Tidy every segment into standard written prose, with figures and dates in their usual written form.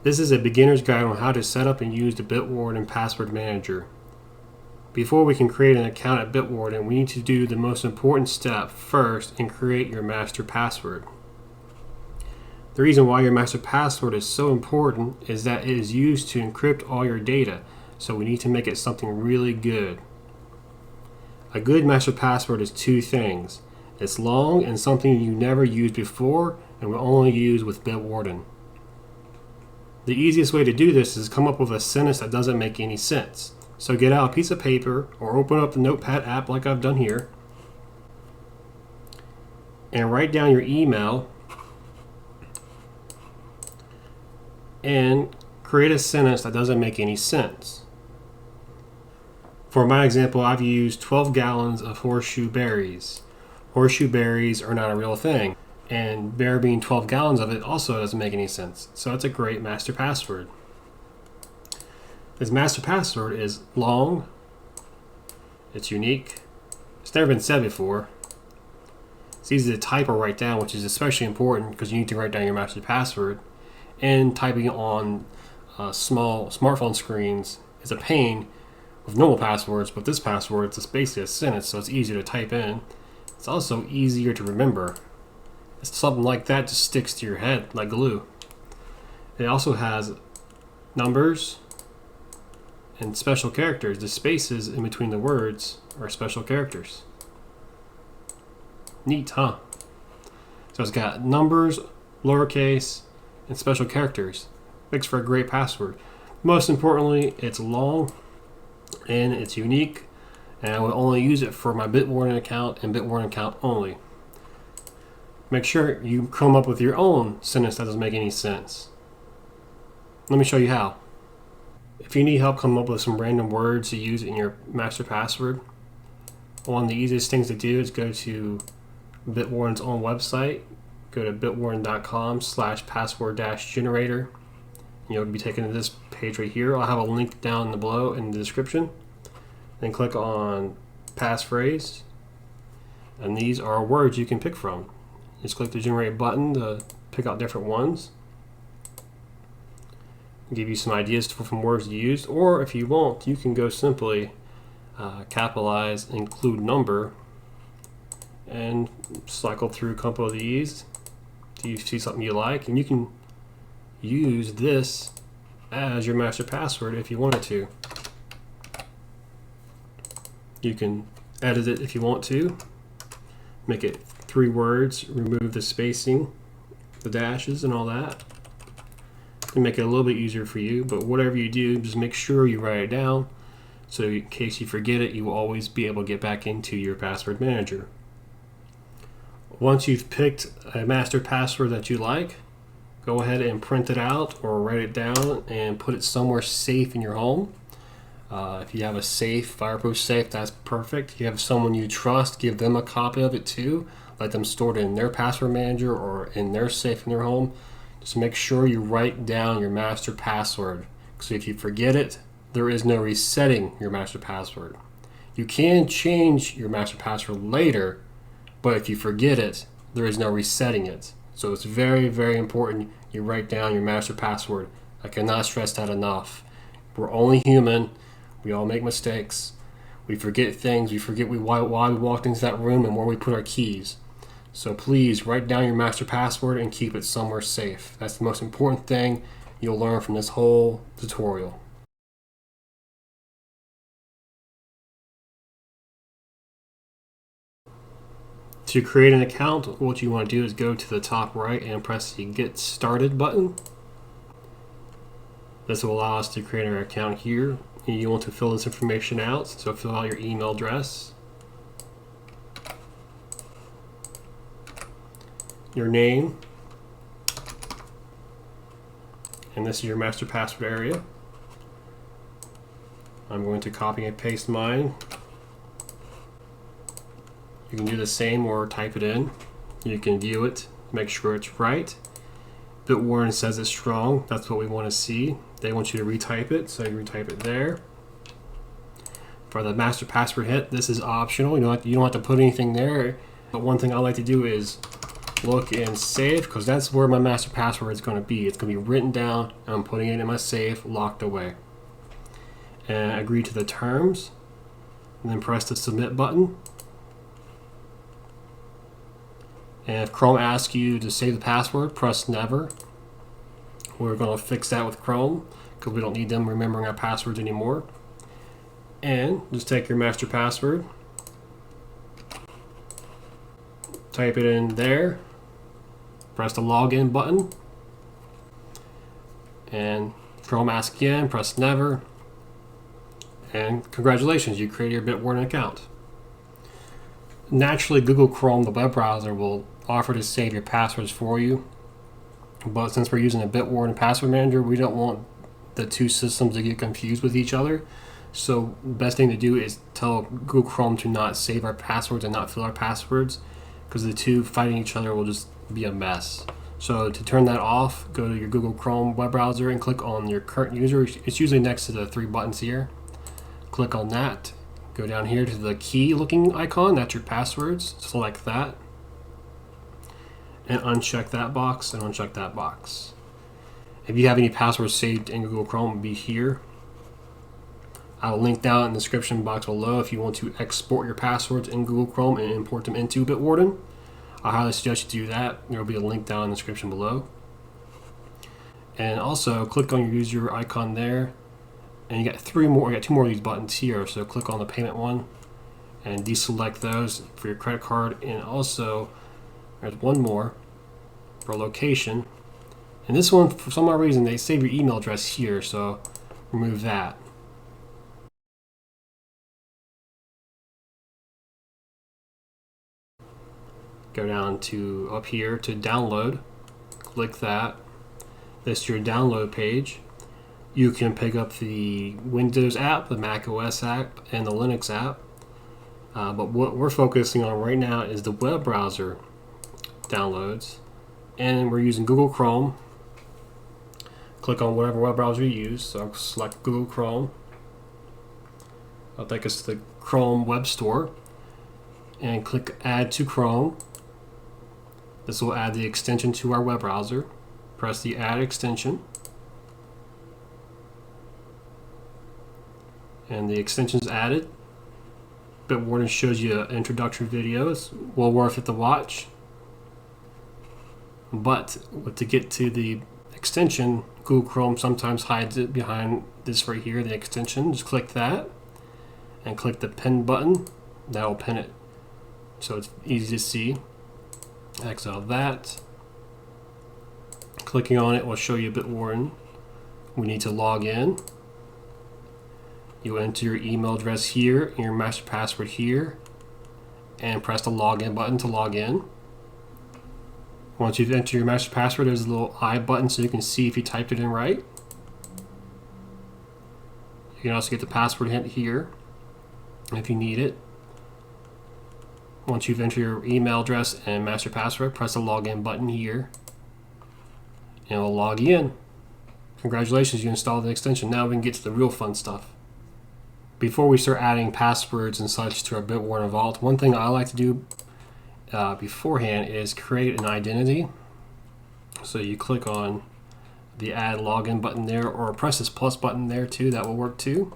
This is a beginner's guide on how to set up and use the Bitwarden password manager. Before we can create an account at Bitwarden, we need to do the most important step first and create your master password. The reason why your master password is so important is that it is used to encrypt all your data, so we need to make it something really good. A good master password is two things. It's long and something you never used before and will only use with Bitwarden. The easiest way to do this is come up with a sentence that doesn't make any sense. So get out a piece of paper or open up the Notepad app like I've done here and write down your email and create a sentence that doesn't make any sense. For my example, I've used 12 gallons of horseshoe berries. Horseshoe berries are not a real thing, and there being 12 gallons of it also doesn't make any sense. So it's a great master password. This master password is long, it's unique, it's never been said before. It's easy to type or write down, which is especially important because you need to write down your master password. And typing on small smartphone screens is a pain with normal passwords, but this password is basically a sentence, so it's easier to type in. It's also easier to remember. It's something like that just sticks to your head like glue. It also has numbers and special characters. The spaces in between the words are special characters. Neat, huh? So it's got numbers, lowercase, and special characters. Makes for a great password. Most importantly, it's long and it's unique, and I will only use it for my Bitwarden account and Bitwarden account only. Make sure you come up with your own sentence that doesn't make any sense. Let me show you how. If you need help coming up with some random words to use in your master password, one of the easiest things to do is go to Bitwarden's own website. Go to bitwarden.com/password-generator. You'll be taken to this page right here. I'll have a link down below in the description. Then click on passphrase, and these are words you can pick from. Just click the generate button to pick out different ones. Give you some ideas from words you used, or if you want, you can go simply capitalize, include number, and cycle through a couple of these. Do you see something you like? And you can use this as your master password if you wanted to. You can edit it if you want to. Make it 3 words, remove the spacing, the dashes, and all that. And make it a little bit easier for you, but whatever you do, just make sure you write it down so in case you forget it, you will always be able to get back into your password manager. Once you've picked a master password that you like, go ahead and print it out or write it down and put it somewhere safe in your home. If you have a safe, fireproof safe, that's perfect. If you have someone you trust, give them a copy of it too. Let them store it in their password manager or in their safe in their home. Just make sure you write down your master password. So if you forget it, there is no resetting your master password. You can change your master password later, but if you forget it, there is no resetting it. So it's very, very important you write down your master password. I cannot stress that enough. We're only human. We all make mistakes. We forget things. We forget why we walked into that room and where we put our keys. So please write down your master password and keep it somewhere safe. That's the most important thing you'll learn from this whole tutorial. To create an account, what you want to do is go to the top right and press the Get Started button. This will allow us to create our account here. And you want to fill this information out, so fill out your email address, your name, and this is your master password area. I'm going to copy and paste mine. You can do the same or type it in. You can view it, make sure it's right. Bitwarden says it's strong. That's what we want to see. They want you to retype it, so you retype it there. For the master password hit, this is optional. You don't have to put anything there. But one thing I like to do is look in save, because that's where my master password is going to be. It's going to be written down, and I'm putting it in my safe, locked away. And agree to the terms, and then press the submit button. And if Chrome asks you to save the password, press never. We're going to fix that with Chrome because we don't need them remembering our passwords anymore. And just take your master password, type it in there, press the login button, and Chrome asks again, press never, and congratulations, you created your Bitwarden account. Naturally, Google Chrome, the web browser, will offer to save your passwords for you, but since we're using a Bitwarden password manager, we don't want the two systems to get confused with each other. So the best thing to do is tell Google Chrome to not save our passwords and not fill our passwords, because the two fighting each other will just be a mess. So to turn that off, go to your Google Chrome web browser and click on your current user. It's usually next to the three buttons here. Click on that. Go down here to the key looking icon, that's your passwords. Select that. And uncheck that box and uncheck that box. If you have any passwords saved in Google Chrome, it'll be here. I'll link down in the description box below if you want to export your passwords in Google Chrome and import them into Bitwarden. I highly suggest you do that. There will be a link down in the description below. And also click on your user icon there. And you got two more of these buttons here. So click on the payment one and deselect those for your credit card. And also there's one more for location. And this one, for some odd reason, they save your email address here. So remove that. Go down to up here to download, click that. This is your download page. You can pick up the Windows app, the Mac OS app, and the Linux app. But what we're focusing on right now is the web browser downloads. And we're using Google Chrome. Click on whatever web browser you use. So I'll select Google Chrome. I'll take us to the Chrome Web Store. And click Add to Chrome. This will add the extension to our web browser. Press the Add extension. And the extension is added. Bitwarden shows you an introductory video. It's well worth it to watch. But to get to the extension, Google Chrome sometimes hides it behind this right here, the extension. Just click that and click the pin button. That will pin it so it's easy to see. Exit out that. Clicking on it will show you Bitwarden. We need to log in. You enter your email address here and your master password here, and press the login button to log in. Once you've entered your master password, there's a little I button so you can see if you typed it in right. You can also get the password hint here if you need it. Once you've entered your email address and master password, press the login button here, and it'll log you in. Congratulations, you installed the extension. Now we can get to the real fun stuff. Before we start adding passwords and such to our Bitwarden vault, one thing I like to do beforehand is create an identity. So you click on the add login button there, or press this plus button there too, that will work too.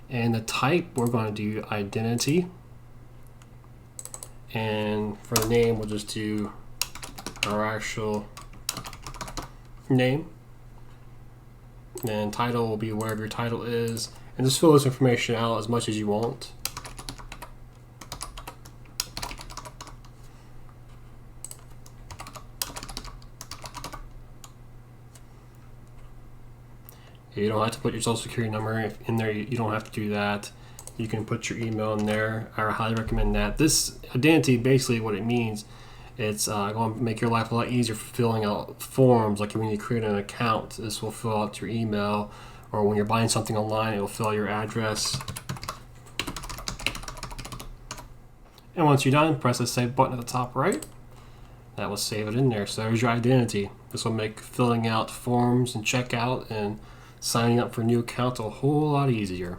And the type, we're going to do identity. And for the name, we'll just do our actual name. And title will be wherever your title is. And just fill this information out as much as you want. You don't have to put your social security number in there. You don't have to do that. You can put your email in there. I highly recommend that. This identity, basically what it means, it's going to make your life a lot easier for filling out forms. Like when you create an account, this will fill out your email, or when you're buying something online, it will fill out your address. And once you're done, press the save button at the top right. That will save it in there. So there's your identity. This will make filling out forms and checkout and signing up for new accounts a whole lot easier.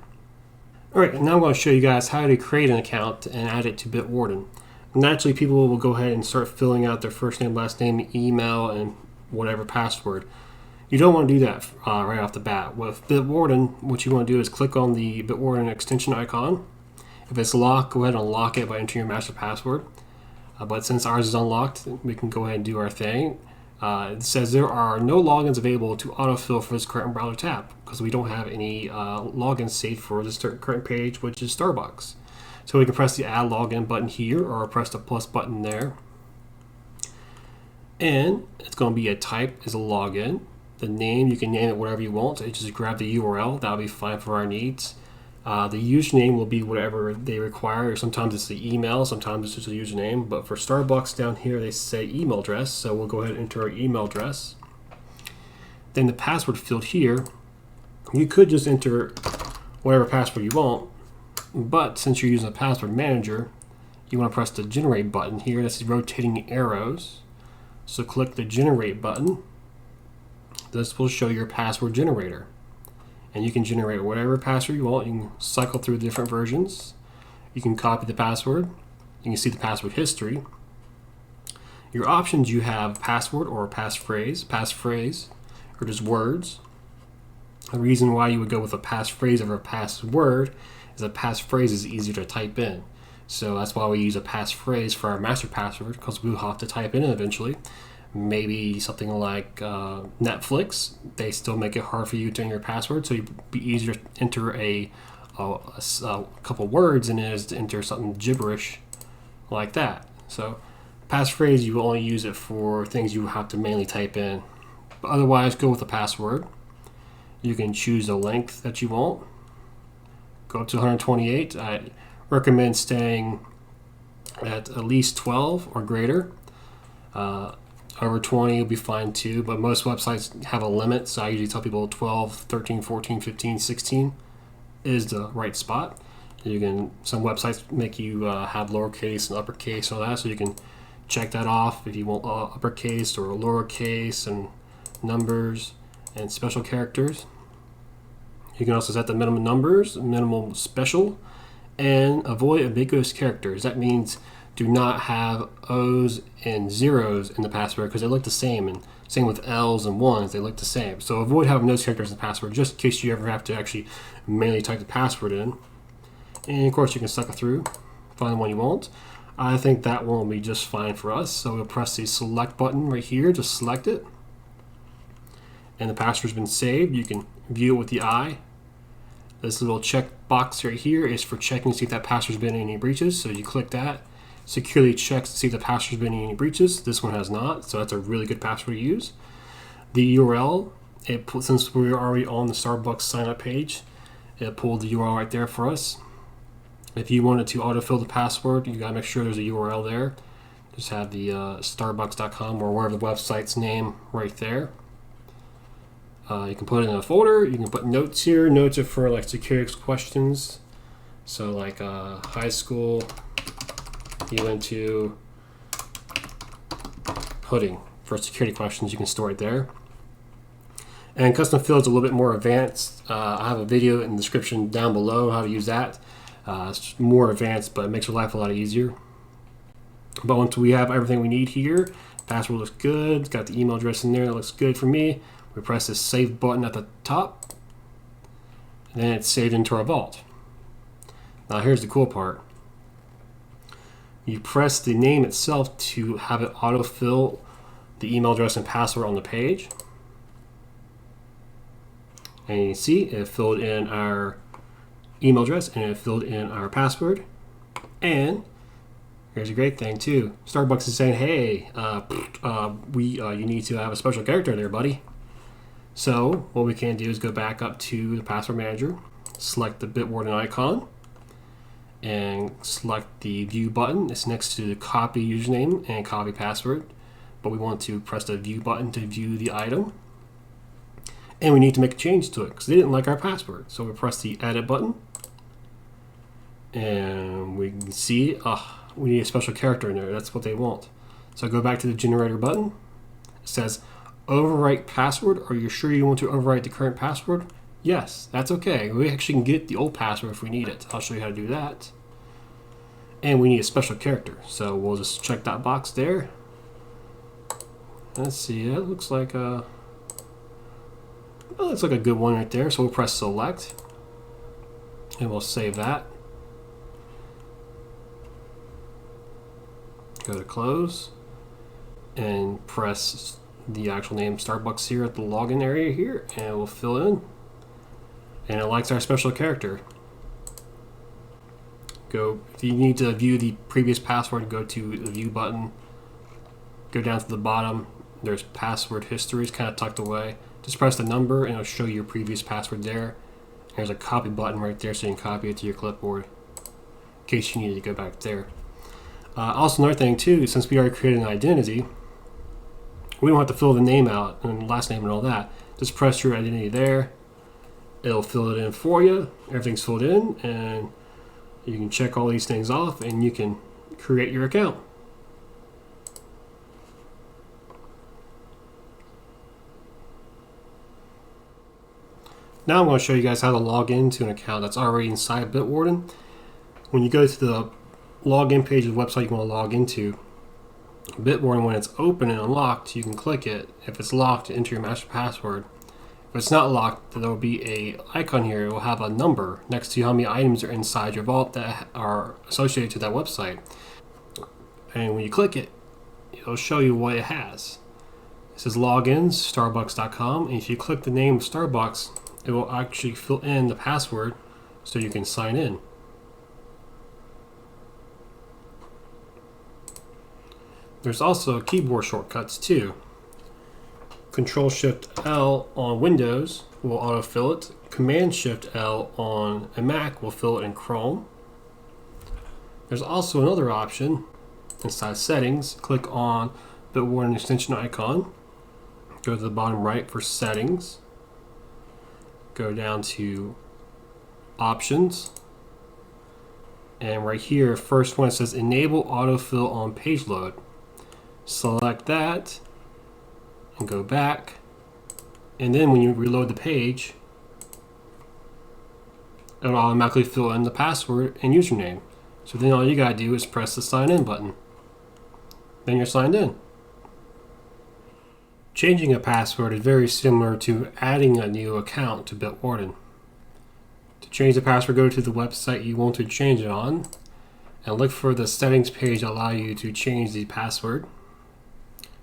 Alright, now I'm going to show you guys how to create an account and add it to Bitwarden. naturally people will go ahead and start filling out their first name, last name, email, and whatever password. You don't want to do that right off the bat. With Bitwarden, what you want to do is click on the Bitwarden extension icon. If it's locked, go ahead and unlock it by entering your master password. But since ours is unlocked, we can go ahead and do our thing. It says there are no logins available to autofill for this current browser tab because we don't have any logins saved for this current page, which is Starbucks. So we can press the add login button here or press the plus button there. And it's going to be a type as a login. The name, you can name it whatever you want. Just grab the URL. That'll be fine for our needs. The username will be whatever they require. Sometimes it's the email, sometimes it's just a username. But for Starbucks down here, they say email address. So we'll go ahead and enter our email address. Then the password field here, you could just enter whatever password you want. But since you're using a password manager, you want to press the generate button here. That's the rotating arrows. So click the generate button. This will show your password generator. And you can generate whatever password you want. You can cycle through different versions. You can copy the password. You can see the password history. Your options, you have password or passphrase, or just words. The reason why you would go with a passphrase over a password is a passphrase is easier to type in. So that's why we use a passphrase for our master password, because we'll have to type in it eventually. Maybe something like Netflix, they still make it hard for you to enter your password, so it'd be easier to enter a couple words than it is to enter something gibberish like that. So passphrase, you will only use it for things you have to manually type in. But otherwise, go with a password. You can choose the length that you want. Go up to 128. I recommend staying at least 12 or greater. Over 20 will be fine too, but most websites have a limit, so I usually tell people 12, 13, 14, 15, 16 is the right spot. Some websites make you have lowercase and uppercase and all that, so you can check that off if you want uppercase or lowercase and numbers and special characters. You can also set the minimum numbers, minimum special, and avoid ambiguous characters. That means do not have O's and zeros in the password because they look the same, and same with L's and ones, they look the same. So avoid having those characters in the password just in case you ever have to actually manually type the password in. And of course you can cycle through, find the one you want. I think that one will be just fine for us. So we'll press the select button right here, just select it. And the password's been saved. You can view it with the eye. This little check box right here is for checking to see if that password's been in any breaches. So you click that. Securely checks to see if the password's been in any breaches. This one has not, so that's a really good password to use. The URL, since we're already on the Starbucks sign up page, it pulled the URL right there for us. If you wanted to autofill the password, you gotta make sure there's a URL there. Just have the starbucks.com or wherever the website's name right there. You can put it in a folder. You can put notes here. Notes are for like security questions. So like high school, you went to pudding for security questions, you can store it there. And custom fields are a little bit more advanced. I have a video in the description down below how to use that. It's more advanced, but it makes your life a lot easier. But once we have everything we need here, password looks good, it's got the email address in there, it looks good for me. We press this save button at the top, and then it's saved into our vault. Now here's the cool part. You press the name itself to have it autofill the email address and password on the page. And you can see it filled in our email address and it filled in our password. And here's a great thing too. Starbucks is saying, hey, you need to have a special character there, buddy. So what we can do is go back up to the password manager, select the Bitwarden icon, and select the view button. It's next to the copy username and copy password, but we want to press the view button to view the item, and we need to make a change to it because they didn't like our password. So we press the edit button, and we can see we need a special character in there. That's what they want. So go back to the generator button. It says overwrite password. Are you sure you want to overwrite the current password? Yes, that's okay. We actually can get the old password if we need it. I'll show you how to do that. And we need a special character. So we'll just check that box there. Let's see, that looks like a good one right there. So we'll press select and we'll save that. Go to close and press the actual name Starbucks here at the login area here, and we'll fill in. And it likes our special character. If you need to view the previous password, go to the view button, go down to the bottom. There's password history, it's kind of tucked away. Just press the number and it'll show you your previous password there. There's a copy button right there so you can copy it to your clipboard in case you need to go back there. Also, another thing too, since we already created an identity, we don't have to fill the name out and last name and all that. Just press your identity there. It'll fill it in for you. Everything's filled in, and you can check all these things off and you can create your account. Now I'm going to show you guys how to log into an account that's already inside Bitwarden. When you go to the login page of the website you want to log into, Bitwarden, when it's open and unlocked, you can click it. If it's locked, enter your master password. If it's not locked, there will be a icon here. It will have a number next to how many items are inside your vault that are associated to that website. And when you click it, it'll show you what it has. It says logins, starbucks.com, and if you click the name of Starbucks, it will actually fill in the password so you can sign in. There's also keyboard shortcuts too. Control-Shift-L on Windows will autofill it. Command-Shift-L on a Mac will fill it in Chrome. There's also another option inside Settings. Click on the Bitwarden extension icon. Go to the bottom right for Settings. Go down to Options. And right here, first one, it says Enable Autofill on Page Load. Select that and go back, and then when you reload the page, it'll automatically fill in the password and username. So then all you gotta do is press the sign in button. Then you're signed in. Changing a password is very similar to adding a new account to Bitwarden. To change the password, go to the website you want to change it on and look for the settings page that allow you to change the password.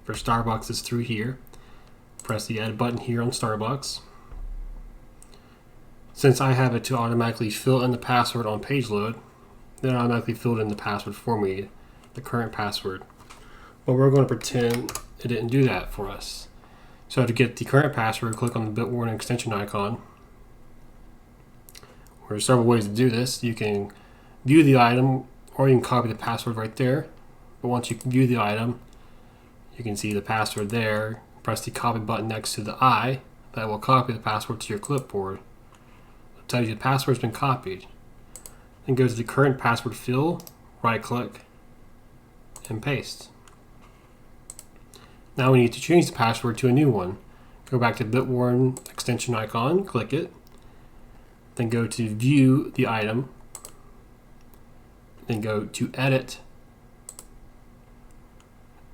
For Starbucks, it's through here. Press the add button here on Starbucks. Since I have it to automatically fill in the password on page load, then it automatically filled in the password for me, the current password. But we're going to pretend it didn't do that for us. So to get the current password, click on the Bitwarden extension icon. There are several ways to do this. You can view the item, or you can copy the password right there. But once you view the item, you can see the password there. Press the copy button next to the I. That will copy the password to your clipboard. It tells you the password's been copied. Then go to the current password field, right click, and paste. Now we need to change the password to a new one. Go back to Bitwarden extension icon, click it. Then go to view the item. Then go to edit.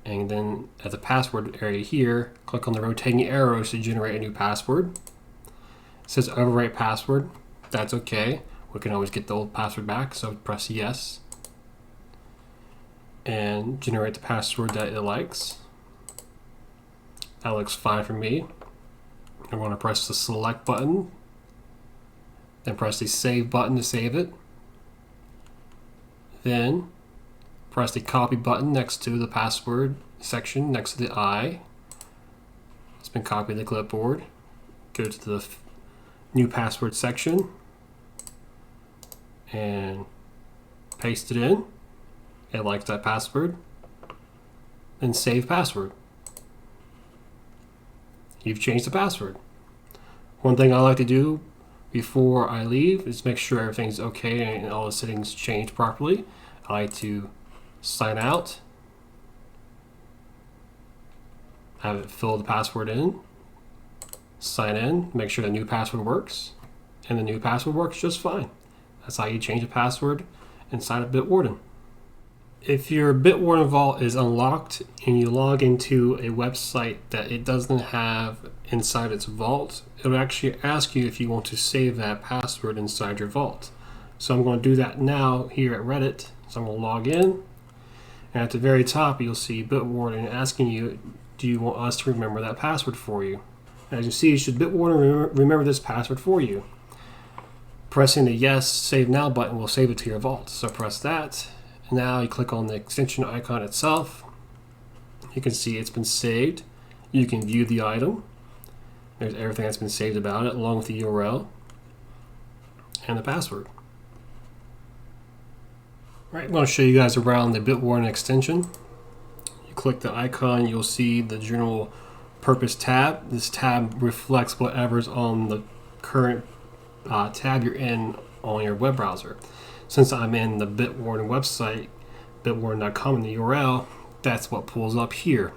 And then at the password area here, click on the rotating arrows to generate a new password. It says overwrite password. That's okay. We can always get the old password back, so press yes. And generate the password that it likes. That looks fine for me. I want to press the select button. Then press the save button to save it. Then press the copy button next to the password section next to the I. It's been copied to the clipboard. Go to the new password section and paste it in. It likes that password. Then save password. You've changed the password. One thing I like to do before I leave is make sure everything's okay and all the settings changed properly. I like to sign out, have it fill the password in, sign in, make sure the new password works, and the new password works just fine. That's how you change a password inside of Bitwarden. If your Bitwarden vault is unlocked and you log into a website that it doesn't have inside its vault, it'll actually ask you if you want to save that password inside your vault. So I'm going to do that now here at Reddit. So I'm going to log in, and at the very top you'll see Bitwarden asking you, do you want us to remember that password for you? And as you see, should Bitwarden remember this password for you? Pressing the yes, save now button will save it to your vault. So press that. Now you click on the extension icon itself. You can see it's been saved. You can view the item. There's everything that's been saved about it, along with the URL and the password. Right, I'm going to show you guys around the Bitwarden extension. You click the icon, you'll see the general purpose tab. This tab reflects whatever's on the current tab you're in on your web browser. Since I'm in the Bitwarden website, bitwarden.com in the URL, that's what pulls up here.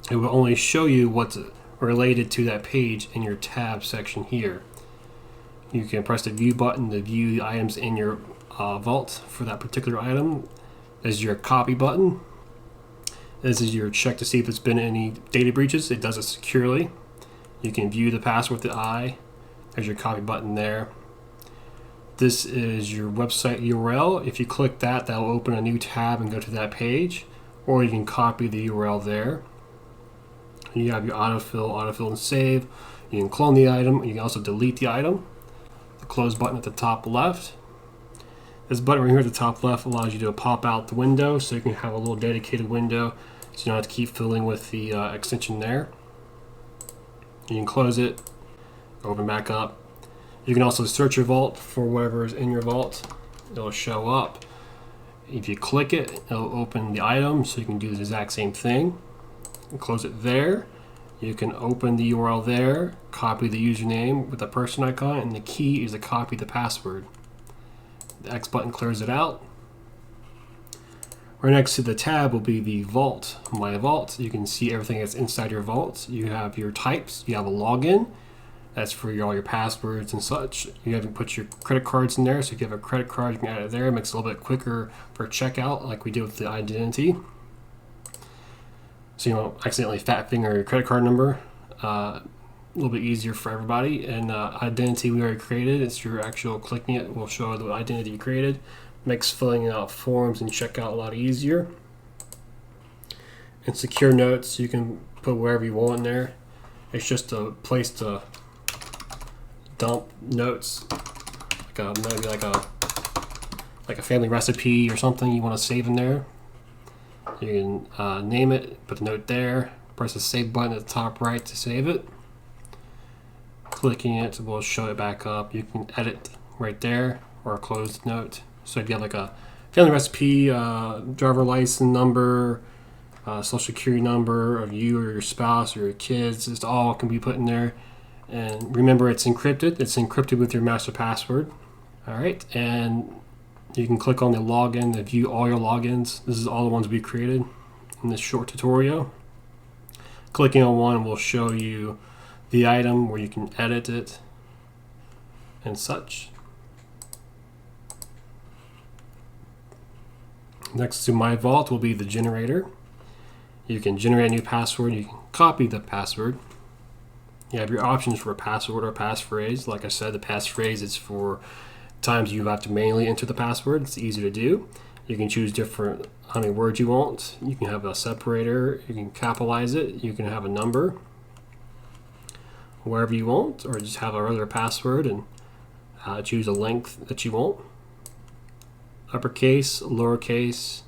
It will only show you what's related to that page in your tab section here. You can press the view button to view the items in your vault for that particular item. This is your copy button. This is your check to see if there's been any data breaches. It does it securely. You can view the password with the eye. There's your copy button there. This is your website URL. If you click that, that'll open a new tab and go to that page, or you can copy the URL there. You have your autofill and save. You can clone the item. You can also delete the item. The close button at the top left. This button right here at the top left allows you to pop out the window, so you can have a little dedicated window, so you don't have to keep fiddling with the extension there. You can close it, open back up. You can also search your vault for whatever is in your vault. It'll show up. If you click it, it'll open the item, so you can do the exact same thing. And close it there. You can open the URL there, copy the username with the person icon, and the key is to copy the password. The X button clears it out. Right next to the tab will be the vault, My Vault. You can see everything that's inside your vault. You have your types, you have a login. That's for all your passwords and such. You have to put your credit cards in there, so if you have a credit card, you can add it there. It makes it a little bit quicker for checkout, like we did with the identity. So you don't accidentally fat finger your credit card number. A little bit easier for everybody. And identity we already created. It's your actual clicking it will show the identity you created. Makes filling out forms and checkout a lot easier. And secure notes, you can put wherever you want in there. It's just a place to dump notes, maybe like a family recipe or something you want to save in there. You can name it, put the note there, press the save button at the top right to save it. Clicking it will show it back up. You can edit right there or close the note. So if you have like a family recipe, driver license number, social security number of you or your spouse or your kids, it all can be put in there. And remember, it's encrypted. It's encrypted with your master password. All right, and you can click on the login to view all your logins. This is all the ones we created in this short tutorial. Clicking on one will show you the item where you can edit it and such. Next to My Vault will be the generator. You can generate a new password. You can copy the password. You have your options for a password or passphrase. Like I said, the passphrase is for times you have to manually enter the password. It's easy to do. You can choose different how many words you want. You can have a separator. You can capitalize it. You can have a number wherever you want, or just have a regular password and choose a length that you want. Uppercase, lowercase,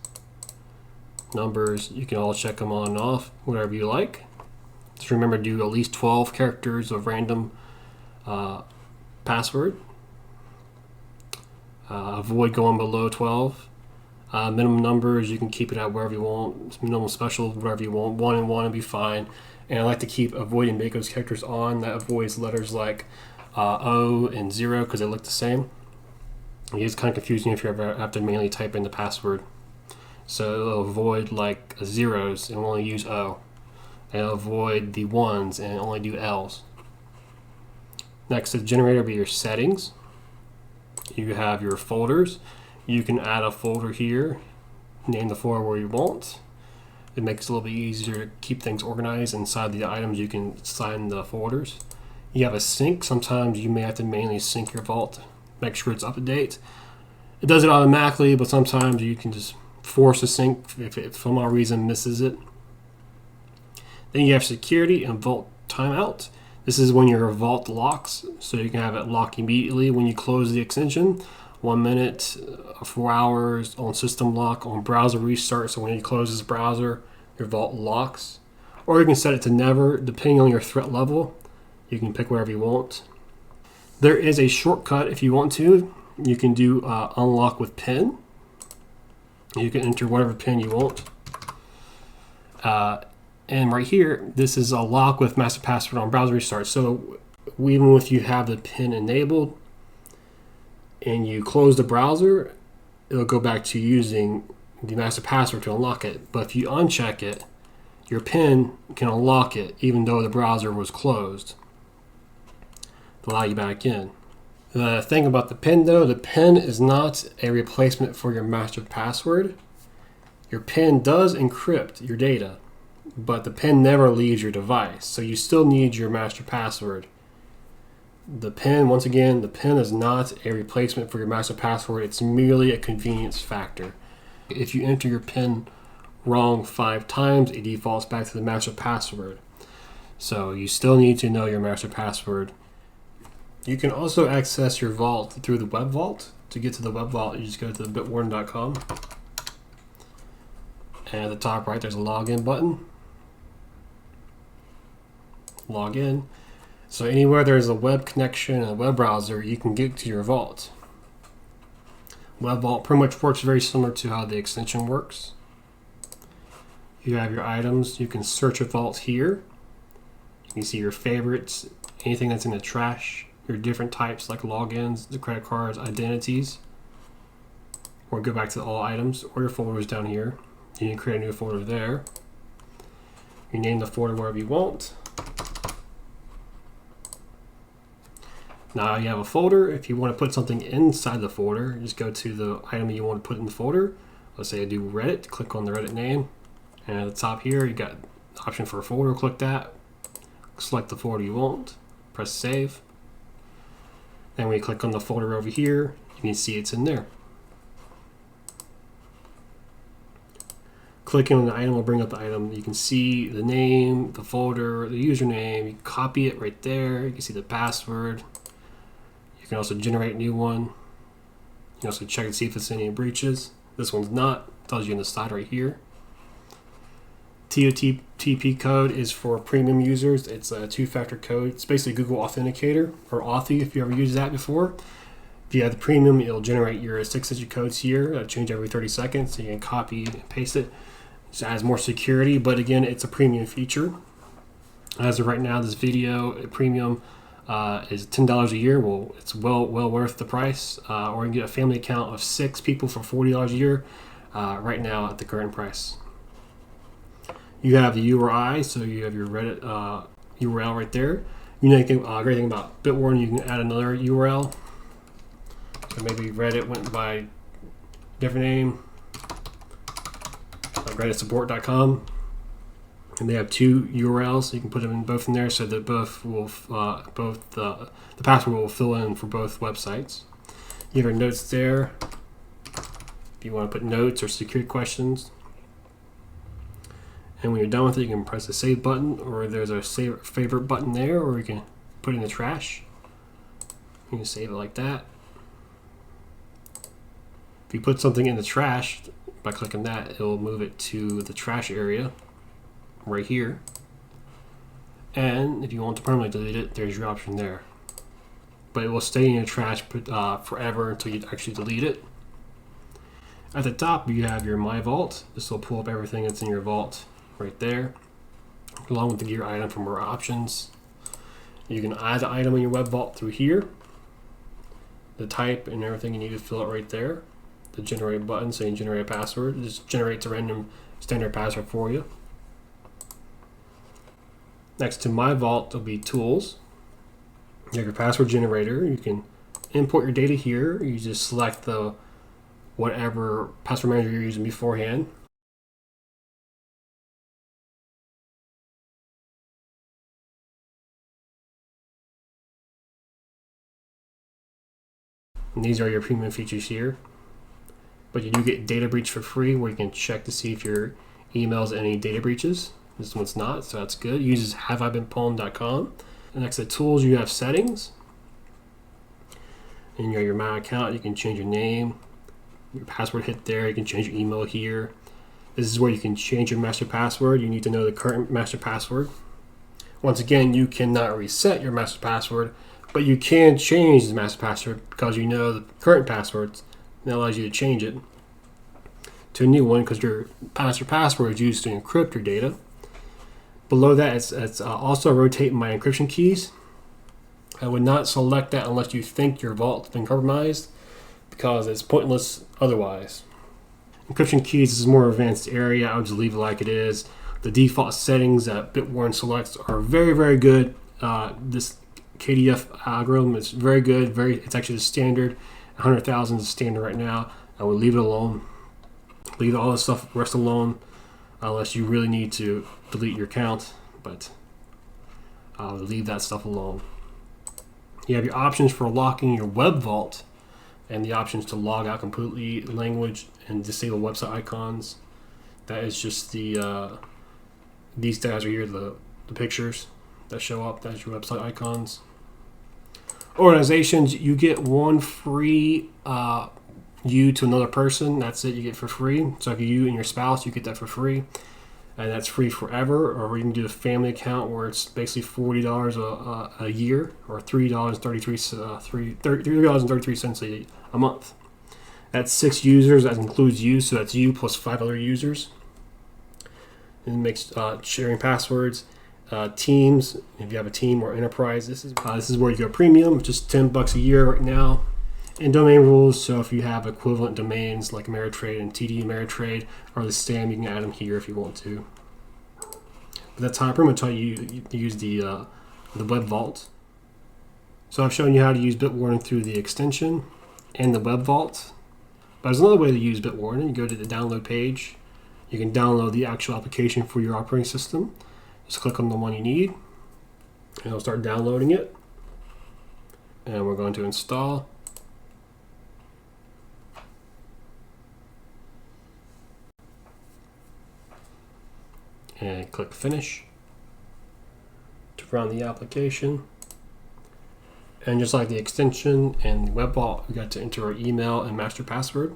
numbers, you can all check them on and off, whatever you like. Just remember to do at least 12 characters of random password. Avoid going below 12. Minimum numbers, you can keep it at wherever you want. Minimum special, whatever you want. 1 and 1 would be fine. And I like to keep avoiding make those characters on. That avoids letters like O and 0 because they look the same. It gets kind of confusing if you ever have to manually type in the password. So it'll avoid like zeros and only use O. And it'll avoid the 1s and only do L's. Next to the generator will be your settings. You have your folders. You can add a folder here. name the folder where you want. It makes it a little bit easier to keep things organized. Inside the items, you can assign the folders. You have a sync. Sometimes you may have to manually sync your vault, make sure it's up to date. It does it automatically, but sometimes you can just force a sync if it for some reason misses it. Then you have security and vault timeout. This is when your vault locks, so you can have it lock immediately when you close the extension. 1 minute, 4 hours on system lock, on browser restart. So when you close this browser, your vault locks. Or you can set it to never, depending on your threat level. You can pick whatever you want. There is a shortcut if you want to. You can do unlock with PIN. You can enter whatever PIN you want. And right here, this is a lock with master password on browser restart. So even if you have the PIN enabled and you close the browser, it'll go back to using the master password to unlock it. But if you uncheck it, your PIN can unlock it even though the browser was closed to allow you back in. The thing about the PIN though, the PIN is not a replacement for your master password. Your PIN does encrypt your data, but the PIN never leaves your device. So you still need your master password. The PIN, once again, the PIN is not a replacement for your master password. It's merely a convenience factor. If you enter your PIN wrong 5 times, it defaults back to the master password. So you still need to know your master password. You can also access your vault through the web vault. To get to the web vault, you just go to the bitwarden.com. And at the top right, there's a login button. Log in. So anywhere there's a web connection and a web browser, you can get to your vault. Web vault pretty much works very similar to how the extension works. You have your items. You can search a vault here. You can see your favorites, anything that's in the trash, your different types like logins, the credit cards, identities, or go back to all items, or your folders down here. You can create a new folder there. You name the folder wherever you want. Now you have a folder. If you want to put something inside the folder, just go to the item you want to put in the folder. Let's say I do Reddit, click on the Reddit name. And at the top here, you got the option for a folder, click that. Select the folder you want, press save. Then when you click on the folder over here, you can see it's in there. Clicking on the item will bring up the item. You can see the name, the folder, the username. You can copy it right there. You can see the password. You can also generate a new one. You can also check and see if it's any breaches. This one's not. It tells you on the side right here. TOTP code is for premium users. It's a 2-factor code. It's basically Google Authenticator or Authy if you ever used that before. If you have the premium, it'll generate your 6-digit codes here. It'll change every 30 seconds, so you can copy and paste it. It adds more security, but again, it's a premium feature. As of right now, this video premium is $10 a year. Well, it's well worth the price. Or you can get a family account of 6 people for $40 a year right now at the current price. You have the URI, so you have your Reddit URL right there. You know, great thing about Bitwarden, you can add another URL. So maybe Reddit went by a different name, like redditsupport.com, and they have 2 URLs, so you can put them in both in there, so that both will the password will fill in for both websites. You have your notes there. If you want to put notes or security questions. And when you're done with it, you can press the save button, or there's a save favorite button there, or you can put it in the trash. You can save it like that. If you put something in the trash, by clicking that, it will move it to the trash area right here. And if you want to permanently delete it, there's your option there. But it will stay in your trash forever until you actually delete it. At the top, you have your My Vault. This will pull up everything that's in your vault right there, along with the gear item for more options. You can add the item in your web vault through here. The type and everything you need to fill it right there. The generate button, so you can generate a password. It just generates a random standard password for you. Next to My Vault will be tools. You have your password generator. You can import your data here. You just select the whatever password manager you're using beforehand. And these are your premium features here. But you do get data breach for free, where you can check to see if your email has any data breaches. This one's not, so that's good. It uses haveibeenpwned.com. And next to tools, you have settings. And your My Account, you can change your name, your password hit there. You can change your email here. This is where you can change your master password. You need to know the current master password. Once again, you cannot reset your master password, but you can change the master password because you know the current password. That allows you to change it to a new one because your master password is used to encrypt your data. Below that, it's also rotate my encryption keys. I would not select that unless you think your vault's been compromised, because it's pointless otherwise. Encryption keys is a more advanced area. I would just leave it like it is. The default settings that Bitwarden selects are very, very good. This KDF algorithm is very good. It's actually the standard. 100,000 is standard right now. I would leave it alone. Leave all this stuff rest alone, unless you really need to delete your account. But I would leave that stuff alone. You have your options for locking your web vault, and the options to log out completely, language, and disable website icons. That is just the these guys are here, the pictures that show up. That's your website icons. Organizations, you get one free you to another person. That's it, you get for free. So if you and your spouse, you get that for free, and that's free forever. Or you can do a family account where it's basically $40 a year, or $3.33 a month. That's 6 users. That includes you, so that's you plus 5 other users. And it makes sharing passwords. Teams, if you have a team or enterprise, this is where you go premium, just $10 a year right now. And domain rules, so if you have equivalent domains like Ameritrade and TD Ameritrade or the same, you can add them here if you want to. But that's how I pretty much tell you to use the web vault. So I've shown you how to use Bitwarden through the extension and the web vault. But there's another way to use Bitwarden. You go to the download page. You can download the actual application for your operating system. Just click on the one you need, and it'll start downloading it. And we're going to install. And click Finish to run the application. And just like the extension and the web vault, we got to enter our email and master password.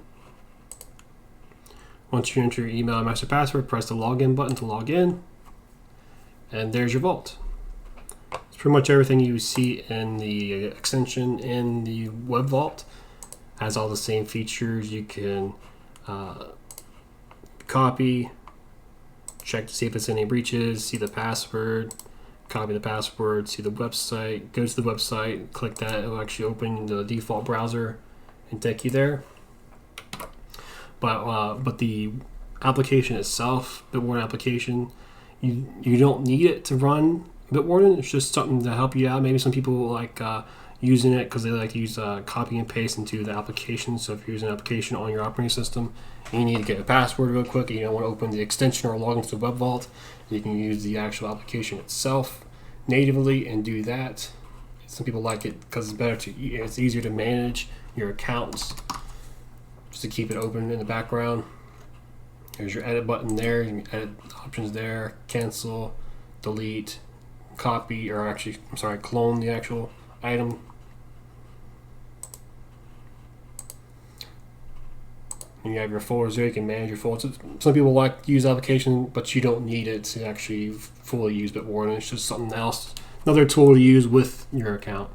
Once you enter your email and master password, press the login button to log in. And there's your vault. It's pretty much everything you see in the extension and the web vault. Has all the same features. You can copy, check to see if it's any breaches, see the password, copy the password, see the website, go to the website, click that, it'll actually open the default browser and take you there. But the application itself, Bitwarden application, you don't need it to run Bitwarden. It's just something to help you out. Maybe some people like using it because they like to use copy and paste into the application. So if you're using an application on your operating system and you need to get a password real quick and you don't want to open the extension or log into the web vault, you can use the actual application itself natively and do that. Some people like it because it's easier to manage your accounts, just to keep it open in the background. There's your edit button there. You can edit options there. Cancel, delete, copy, or actually, I'm sorry, clone the actual item. And you have your folders there. You can manage your folders. Some people like to use the application, but you don't need it to actually fully use Bitwarden. It's just something else, another tool to use with your account.